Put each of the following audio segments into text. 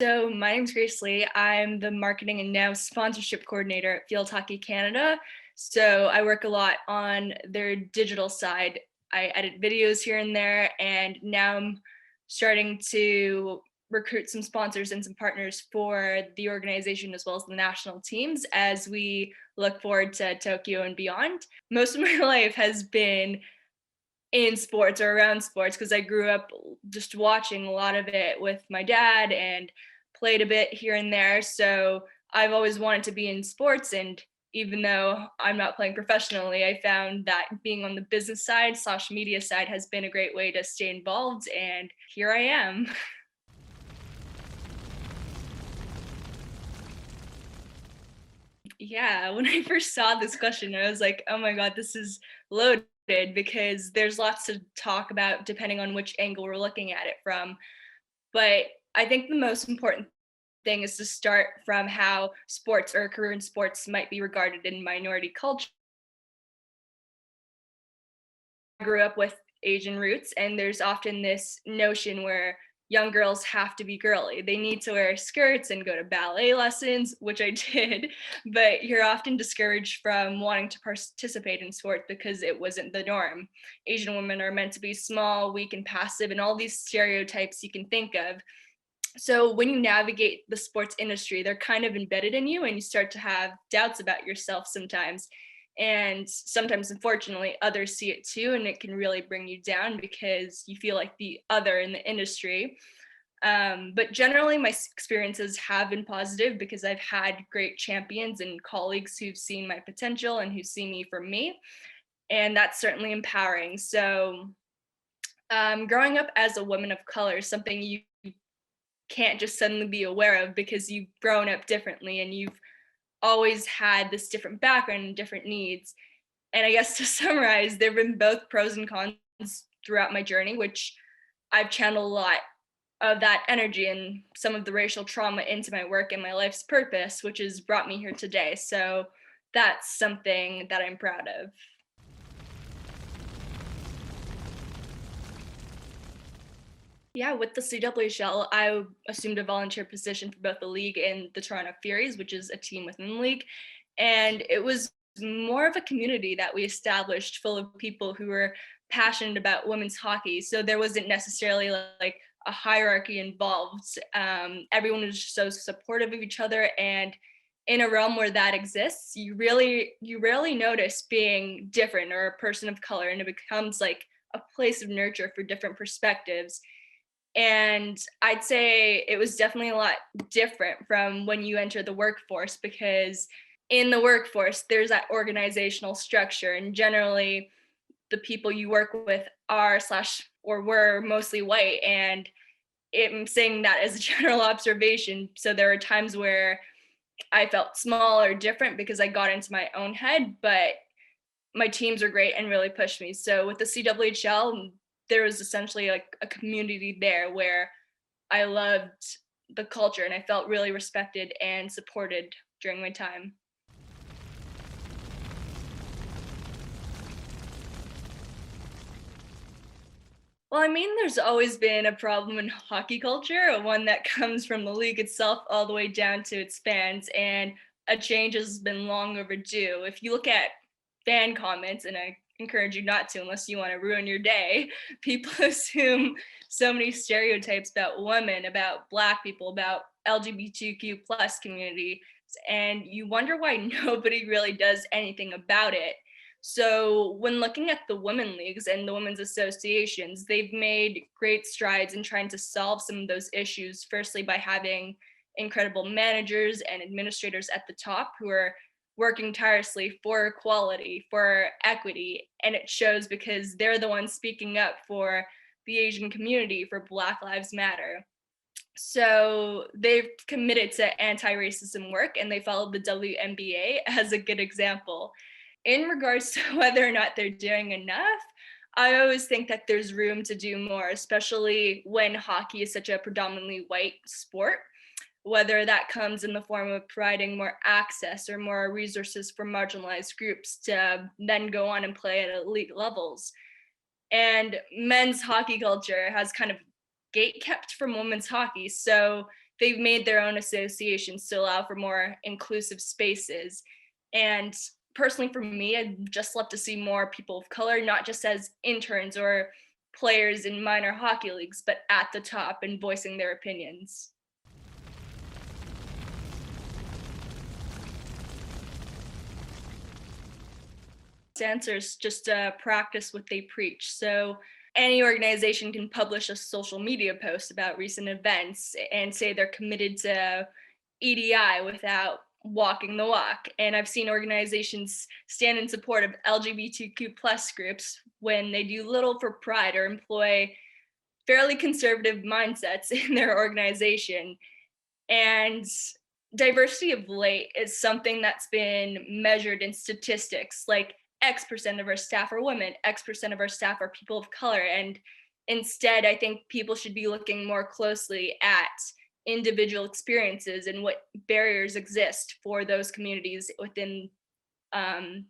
So my name's Grace Lee. I'm the marketing and now sponsorship coordinator at Field Hockey Canada. So I work a lot on their digital side. I edit videos here and there, and now I'm starting to recruit some sponsors and some partners for the organization as well as the national teams as we look forward to Tokyo and beyond. Most of my life has been in sports or around sports because I grew up just watching a lot of it with my dad and played a bit here and there. So I've always wanted to be in sports. And even though I'm not playing professionally, I found that being on the business side, social media side has been a great way to stay involved. And here I am. Yeah, when I first saw this question, I was like, oh my God, this is loaded because there's lots to talk about depending on which angle we're looking at it from. But I think the most important thing is to start from how sports or a career in sports might be regarded in minority culture. I grew up with Asian roots, and there's often this notion where young girls have to be girly. They need to wear skirts and go to ballet lessons, which I did, but you're often discouraged from wanting to participate in sport because it wasn't the norm. Asian women are meant to be small, weak, and passive, and all these stereotypes you can think of. So when you navigate the sports industry, they're kind of embedded in you and you start to have doubts about yourself sometimes. And sometimes, unfortunately, others see it too, and it can really bring you down because you feel like the other in the industry. But generally, my experiences have been positive because I've had great champions and colleagues who've seen my potential and who see me for me. And that's certainly empowering. So, growing up as a woman of color is something you can't just suddenly be aware of because you've grown up differently and you've always had this different background and different needs. And I guess to summarize, there have been both pros and cons throughout my journey, which I've channeled a lot of that energy and some of the racial trauma into my work and my life's purpose, which has brought me here today. So that's something that I'm proud of. Yeah, with the CWHL, I assumed a volunteer position for both the league and the Toronto Furies, which is a team within the league. And it was more of a community that we established full of people who were passionate about women's hockey. So there wasn't necessarily like a hierarchy involved. Everyone was just so supportive of each other. And in a realm where that exists, you rarely notice being different or a person of color, and it becomes like a place of nurture for different perspectives. And I'd say it was definitely a lot different from when you enter the workforce because in the workforce, there's that organizational structure. And generally, the people you work with are slash or were mostly white. And I'm saying that as a general observation. So there are times where I felt small or different because I got into my own head, but my teams are great and really pushed me. So with the CWHL, there was essentially like a community there where I loved the culture and I felt really respected and supported during my time. Well, I mean, there's always been a problem in hockey culture, one that comes from the league itself all the way down to its fans, and a change has been long overdue. If you look at fan comments, and I encourage you not to unless you want to ruin your day, people assume so many stereotypes about women, about Black people, about LGBTQ plus community, and you wonder why nobody really does anything about it. So, when looking at the women leagues and the women's associations, they've made great strides in trying to solve some of those issues. Firstly, by having incredible managers and administrators at the top who are working tirelessly for equality, for equity. And it shows because they're the ones speaking up for the Asian community, for Black Lives Matter. So they've committed to anti racism work and they followed the WNBA as a good example. In regards to whether or not they're doing enough, I always think that there's room to do more, especially when hockey is such a predominantly white sport, whether that comes in the form of providing more access or more resources for marginalized groups to then go on and play at elite levels. And men's hockey culture has kind of gate kept from women's hockey. So they've made their own associations to allow for more inclusive spaces. And personally, for me, I'd just love to see more people of color, not just as interns or players in minor hockey leagues, but at the top and voicing their opinions. Answers just practice what they preach. So any organization can publish a social media post about recent events and say they're committed to EDI without walking the walk. And I've seen organizations stand in support of LGBTQ plus groups when they do little for pride or employ fairly conservative mindsets in their organization. And diversity of late is something that's been measured in statistics, like X percent of our staff are women, X percent of our staff are people of color. And instead, I think people should be looking more closely at individual experiences and what barriers exist for those communities um,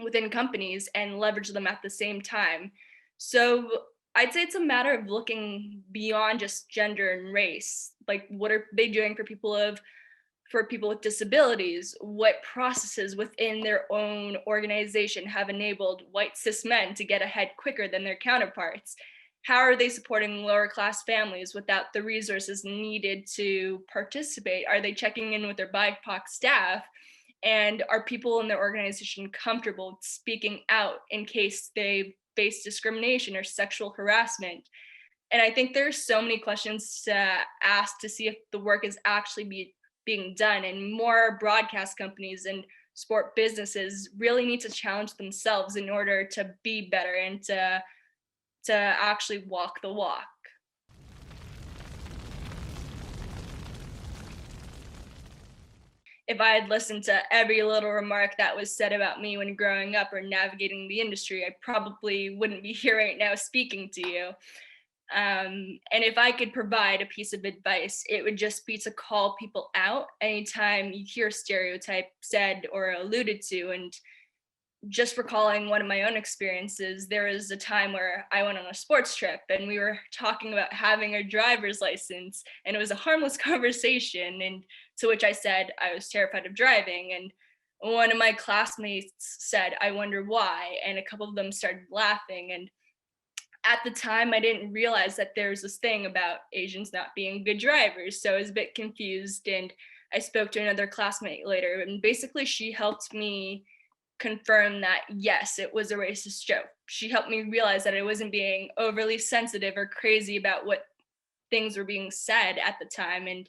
within companies and leverage them at the same time. So I'd say it's a matter of looking beyond just gender and race. Like, what are they doing for people with disabilities? What processes within their own organization have enabled white cis men to get ahead quicker than their counterparts? How are they supporting lower class families without the resources needed to participate? Are they checking in with their BIPOC staff? And are people in their organization comfortable speaking out in case they face discrimination or sexual harassment? And I think there's so many questions to ask to see if the work is actually being done. And more broadcast companies and sport businesses really need to challenge themselves in order to be better and to actually walk the walk. If I had listened to every little remark that was said about me when growing up or navigating the industry, I probably wouldn't be here right now speaking to you. And if I could provide a piece of advice, it would just be to call people out anytime you hear a stereotype said or alluded to. And just recalling one of my own experiences, there was a time where I went on a sports trip and we were talking about having a driver's license, and it was a harmless conversation. And to which I said I was terrified of driving. And one of my classmates said, I wonder why. And a couple of them started laughing. And at the time, I didn't realize that there's this thing about Asians not being good drivers. So I was a bit confused. And I spoke to another classmate later, and basically she helped me confirm that yes, it was a racist joke. She helped me realize that I wasn't being overly sensitive or crazy about what things were being said at the time. And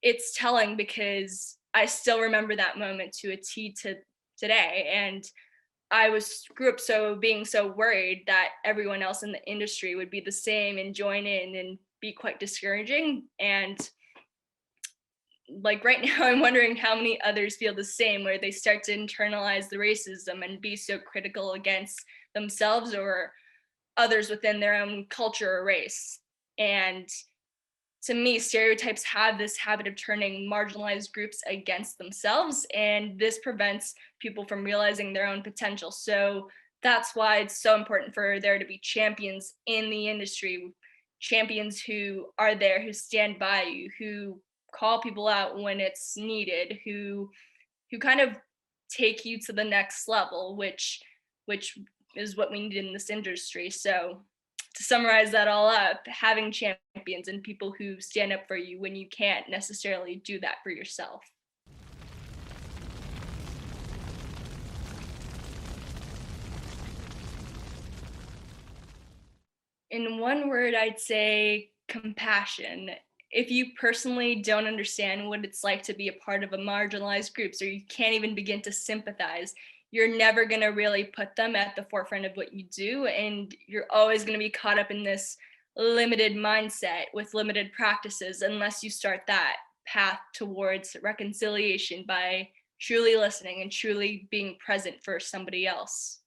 it's telling because I still remember that moment to a T to today. And grew up so being so worried that everyone else in the industry would be the same and join in and be quite discouraging. And like right now, I'm wondering how many others feel the same, where they start to internalize the racism and be so critical against themselves or others within their own culture or race. And to me, stereotypes have this habit of turning marginalized groups against themselves, and this prevents people from realizing their own potential. So that's why it's so important for there to be champions in the industry, champions who are there, who stand by you, who call people out when it's needed, who kind of take you to the next level, which is what we need in this industry. So to summarize that all up, having champions and people who stand up for you when you can't necessarily do that for yourself. In one word, I'd say compassion. If you personally don't understand what it's like to be a part of a marginalized group, so you can't even begin to sympathize, you're never going to really put them at the forefront of what you do. And you're always going to be caught up in this limited mindset with limited practices unless you start that path towards reconciliation by truly listening and truly being present for somebody else.